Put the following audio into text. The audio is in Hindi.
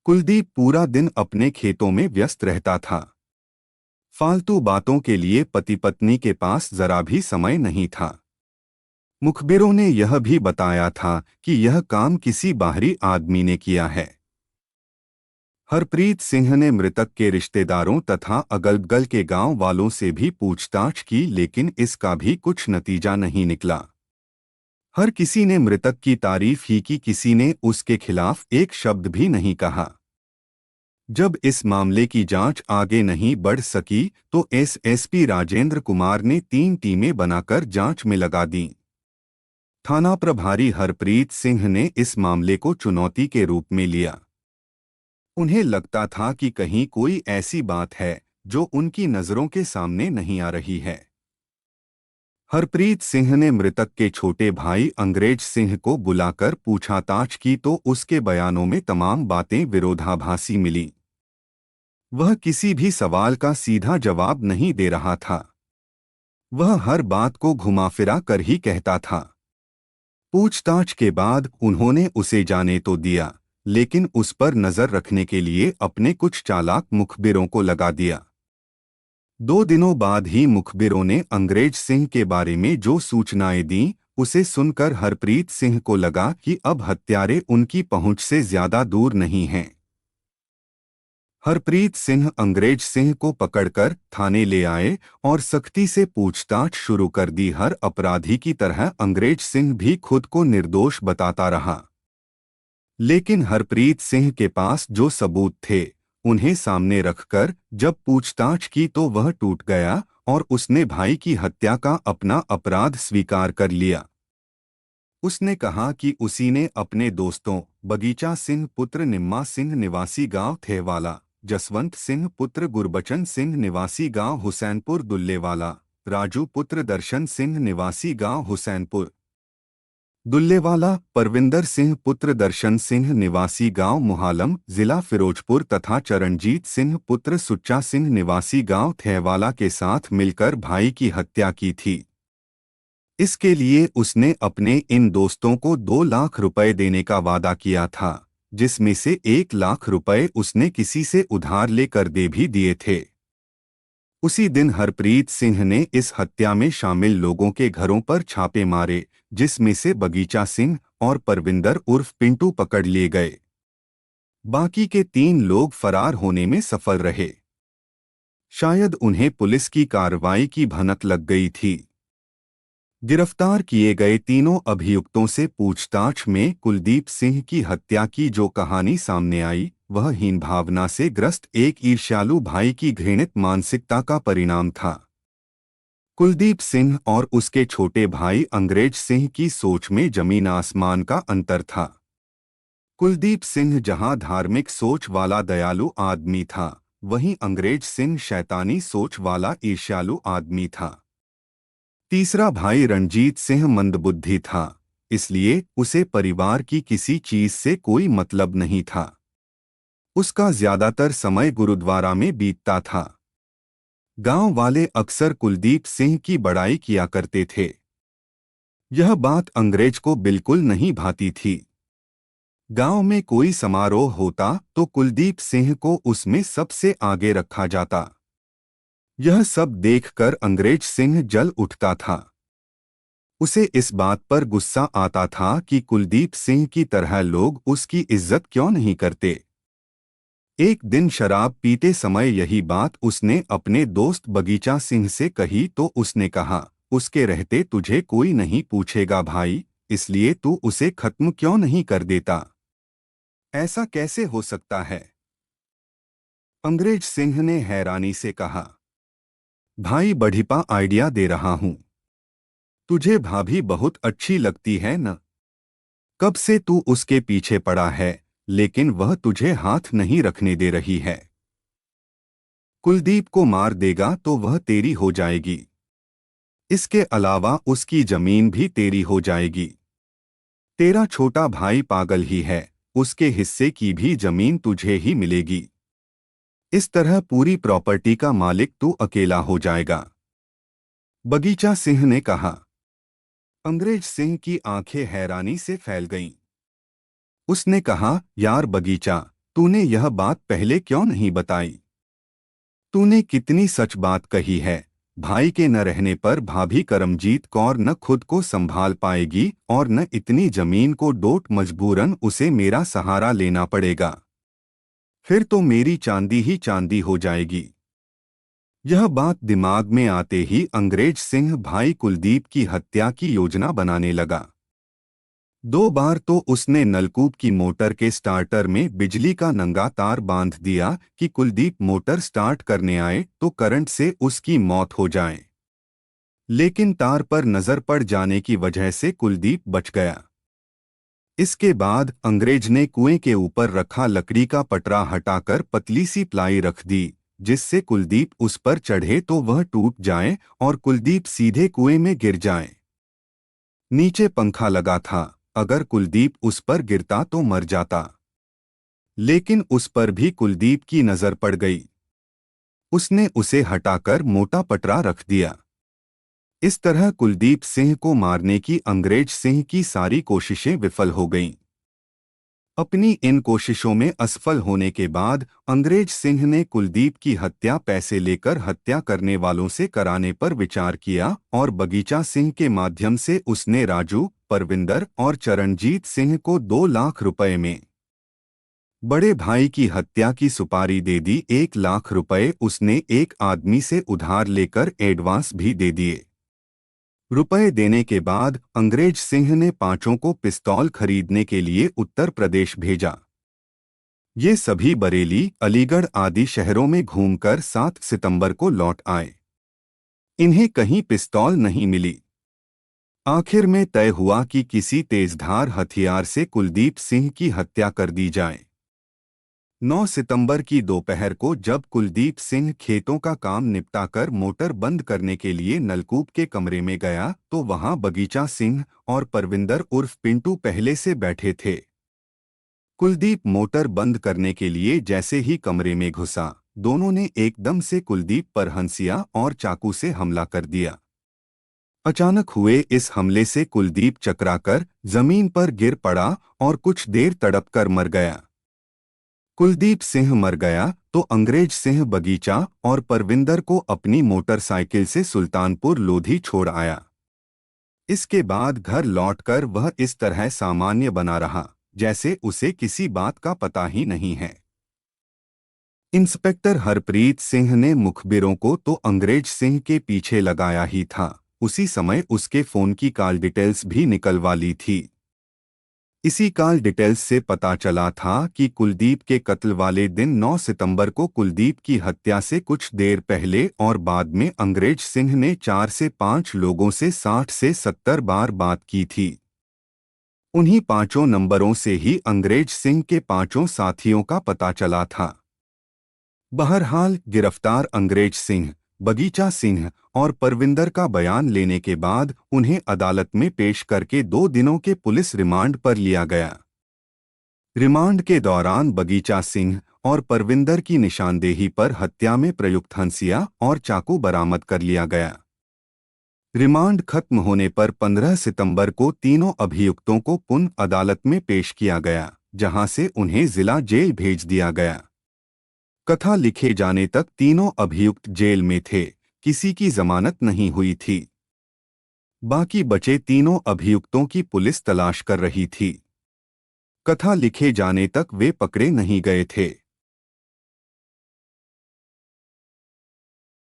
कुलदीप पूरा दिन अपने खेतों में व्यस्त रहता था। फालतू बातों के लिए पति पत्नी के पास जरा भी समय नहीं था। मुखबिरों ने यह भी बताया था कि यह काम किसी बाहरी आदमी ने किया है। हरप्रीत सिंह ने मृतक के रिश्तेदारों तथा अगल-बगल के गांव वालों से भी पूछताछ की, लेकिन इसका भी कुछ नतीजा नहीं निकला। हर किसी ने मृतक की तारीफ ही की, किसी ने उसके खिलाफ एक शब्द भी नहीं कहा। जब इस मामले की जांच आगे नहीं बढ़ सकी तो एसएसपी राजेंद्र कुमार ने 3 टीमें बनाकर जांच में लगा दी। थाना प्रभारी हरप्रीत सिंह ने इस मामले को चुनौती के रूप में लिया। उन्हें लगता था कि कहीं कोई ऐसी बात है जो उनकी नजरों के सामने नहीं आ रही है। हरप्रीत सिंह ने मृतक के छोटे भाई अंग्रेज सिंह को बुलाकर पूछताछ की तो उसके बयानों में तमाम बातें विरोधाभासी मिली। वह किसी भी सवाल का सीधा जवाब नहीं दे रहा था। वह हर बात को घुमाफिरा कर ही कहता था। पूछताछ के बाद उन्होंने उसे जाने तो दिया, लेकिन उस पर नजर रखने के लिए अपने कुछ चालाक मुखबिरों को लगा दिया। 2 दिनों बाद ही मुखबिरों ने अंग्रेज सिंह के बारे में जो सूचनाएं दी, उसे सुनकर हरप्रीत सिंह को लगा कि अब हत्यारे उनकी पहुंच से ज्यादा दूर नहीं हैं। हरप्रीत सिंह अंग्रेज सिंह को पकड़कर थाने ले आए और सख्ती से पूछताछ शुरू कर दी। हर अपराधी की तरह अंग्रेज सिंह भी खुद को निर्दोष बताता रहा, लेकिन हरप्रीत सिंह के पास जो सबूत थे उन्हें सामने रखकर जब पूछताछ की तो वह टूट गया और उसने भाई की हत्या का अपना अपराध स्वीकार कर लिया। उसने कहा कि उसी ने अपने दोस्तों बगीचा सिंह पुत्र निम्मा सिंह निवासी गांव थेवाला, जसवंत सिंह पुत्र गुरबचन सिंह निवासी गांव हुसैनपुर दुल्लेवाला, राजू पुत्र दर्शन सिंह निवासी गांव हुसैनपुर दुल्लेवाला, परविंदर सिंह पुत्र दर्शन सिंह निवासी गांव मुहालम जिला फिरोजपुर तथा चरणजीत सिंह पुत्र सुच्चा सिंह निवासी गांव थेवाला के साथ मिलकर भाई की हत्या की थी। इसके लिए उसने अपने इन दोस्तों को 2 लाख रुपए देने का वादा किया था, जिसमें से 1 लाख रुपए उसने किसी से उधार लेकर दे भी दिए थे। उसी दिन हरप्रीत सिंह ने इस हत्या में शामिल लोगों के घरों पर छापे मारे, जिसमें से बगीचा सिंह और परविंदर उर्फ पिंटू पकड़ लिए गए। बाकी के 3 लोग फरार होने में सफल रहे। शायद उन्हें पुलिस की कार्रवाई की भनक लग गई थी। गिरफ्तार किए गए तीनों अभियुक्तों से पूछताछ में कुलदीप सिंह की हत्या की जो कहानी सामने आई, वह हीन भावना से ग्रस्त एक ईर्ष्यालु भाई की घृणित मानसिकता का परिणाम था। कुलदीप सिंह और उसके छोटे भाई अंग्रेज सिंह की सोच में जमीन आसमान का अंतर था। कुलदीप सिंह जहां धार्मिक सोच वाला दयालु आदमी था, वहीं अंग्रेज सिंह शैतानी सोच वाला ईर्ष्यालु आदमी था। तीसरा भाई रणजीत सिंह मंदबुद्धि था, इसलिए उसे परिवार की किसी चीज से कोई मतलब नहीं था। उसका ज्यादातर समय गुरुद्वारा में बीतता था। गांव वाले अक्सर कुलदीप सिंह की बड़ाई किया करते थे। यह बात अंग्रेज को बिल्कुल नहीं भाती थी। गांव में कोई समारोह होता तो कुलदीप सिंह को उसमें सबसे आगे रखा जाता। यह सब देखकर अंग्रेज सिंह जल उठता था। उसे इस बात पर गुस्सा आता था कि कुलदीप सिंह की तरह लोग उसकी इज्जत क्यों नहीं करते। एक दिन शराब पीते समय यही बात उसने अपने दोस्त बगीचा सिंह से कही तो उसने कहा, उसके रहते तुझे कोई नहीं पूछेगा भाई, इसलिए तू उसे खत्म क्यों नहीं कर देता। ऐसा कैसे हो सकता है? अंग्रेज सिंह ने हैरानी से कहा। भाई बढ़िया आइडिया दे रहा हूं। तुझे भाभी बहुत अच्छी लगती है न? कब से तू उसके पीछे पड़ा है, लेकिन वह तुझे हाथ नहीं रखने दे रही है। कुलदीप को मार देगा तो वह तेरी हो जाएगी। इसके अलावा उसकी जमीन भी तेरी हो जाएगी। तेरा छोटा भाई पागल ही है, उसके हिस्से की भी जमीन तुझे ही मिलेगी। इस तरह पूरी प्रॉपर्टी का मालिक तू अकेला हो जाएगा। बगीचा सिंह ने कहा। अंग्रेज सिंह की आंखें हैरानी से फैल गईं। उसने कहा, यार बगीचा, तूने यह बात पहले क्यों नहीं बताई? तूने कितनी सच बात कही है। भाई के न रहने पर भाभी करमजीत कौर न खुद को संभाल पाएगी और न इतनी जमीन को डोट, मजबूरन उसे मेरा सहारा लेना पड़ेगा। फिर तो मेरी चांदी ही चांदी हो जाएगी। यह बात दिमाग में आते ही अंग्रेज सिंह भाई कुलदीप की हत्या की योजना बनाने लगा। 2 बार तो उसने नलकूप की मोटर के स्टार्टर में बिजली का नंगा तार बांध दिया कि कुलदीप मोटर स्टार्ट करने आए तो करंट से उसकी मौत हो जाए। लेकिन तार पर नजर पड़ जाने की वजह से कुलदीप बच गया। इसके बाद अंग्रेज ने कुएं के ऊपर रखा लकड़ी का पटरा हटाकर पतली सी प्लाई रख दी, जिससे कुलदीप उस पर चढ़े तो वह टूट जाए और कुलदीप सीधे कुएं में गिर जाए। नीचे पंखा लगा था, अगर कुलदीप उस पर गिरता तो मर जाता। लेकिन उस पर भी कुलदीप की नजर पड़ गई। उसने उसे हटाकर मोटा पटरा रख दिया। इस तरह कुलदीप सिंह को मारने की अंग्रेज सिंह की सारी कोशिशें विफल हो गईं। अपनी इन कोशिशों में असफल होने के बाद अंग्रेज सिंह ने कुलदीप की हत्या पैसे लेकर हत्या करने वालों से कराने पर विचार किया और बगीचा सिंह के माध्यम से उसने राजू, परविंदर और चरणजीत सिंह को 2 लाख रुपए में बड़े भाई की हत्या की सुपारी दे दी। 1 लाख रुपए उसने एक आदमी से उधार लेकर एडवांस भी दे दिए। रुपए देने के बाद अंग्रेज सिंह ने पांचों को पिस्तौल खरीदने के लिए उत्तर प्रदेश भेजा। ये सभी बरेली, अलीगढ़ आदि शहरों में घूमकर 7 सितंबर को लौट आए। इन्हें कहीं पिस्तौल नहीं मिली। आखिर में तय हुआ कि किसी तेजधार हथियार से कुलदीप सिंह की हत्या कर दी जाए। 9 सितंबर की दोपहर को जब कुलदीप सिंह खेतों का काम निपटाकर मोटर बंद करने के लिए नलकूप के कमरे में गया तो वहां बगीचा सिंह और परविंदर उर्फ पिंटू पहले से बैठे थे। कुलदीप मोटर बंद करने के लिए जैसे ही कमरे में घुसा, दोनों ने एकदम से कुलदीप पर हंसिया और चाकू से हमला कर दिया। अचानक हुए इस हमले से कुलदीप चकराकर जमीन पर गिर पड़ा और कुछ देर तड़पकर मर गया। कुलदीप सिंह मर गया तो अंग्रेज सिंह बगीचा और परविंदर को अपनी मोटरसाइकिल से सुल्तानपुर लोधी छोड़ आया। इसके बाद घर लौटकर वह इस तरह सामान्य बना रहा जैसे उसे किसी बात का पता ही नहीं है। इंस्पेक्टर हरप्रीत सिंह ने मुखबिरों को तो अंग्रेज सिंह के पीछे लगाया ही था, उसी समय उसके फोन की कॉल डिटेल्स भी निकलवा ली थी। इसी कॉल डिटेल्स से पता चला था कि कुलदीप के कत्ल वाले दिन 9 सितंबर को कुलदीप की हत्या से कुछ देर पहले और बाद में अंग्रेज सिंह ने 4 से 5 लोगों से 60 से 70 बार बात की थी। उन्हीं 5 नंबरों से ही अंग्रेज सिंह के 5 साथियों का पता चला था। बहरहाल गिरफ्तार अंग्रेज सिंह, बगीचा सिंह और परविंदर का बयान लेने के बाद उन्हें अदालत में पेश करके 2 दिनों के पुलिस रिमांड पर लिया गया। रिमांड के दौरान बगीचा सिंह और परविंदर की निशानदेही पर हत्या में प्रयुक्त हंसिया और चाकू बरामद कर लिया गया। रिमांड खत्म होने पर 15 सितंबर को तीनों अभियुक्तों को पुनः अदालत में पेश किया गया, जहां से उन्हें जिला जेल भेज दिया गया। कथा लिखे जाने तक तीनों अभियुक्त जेल में थे, किसी की जमानत नहीं हुई थी। बाकी बचे तीनों अभियुक्तों की पुलिस तलाश कर रही थी। कथा लिखे जाने तक वे पकड़े नहीं गए थे।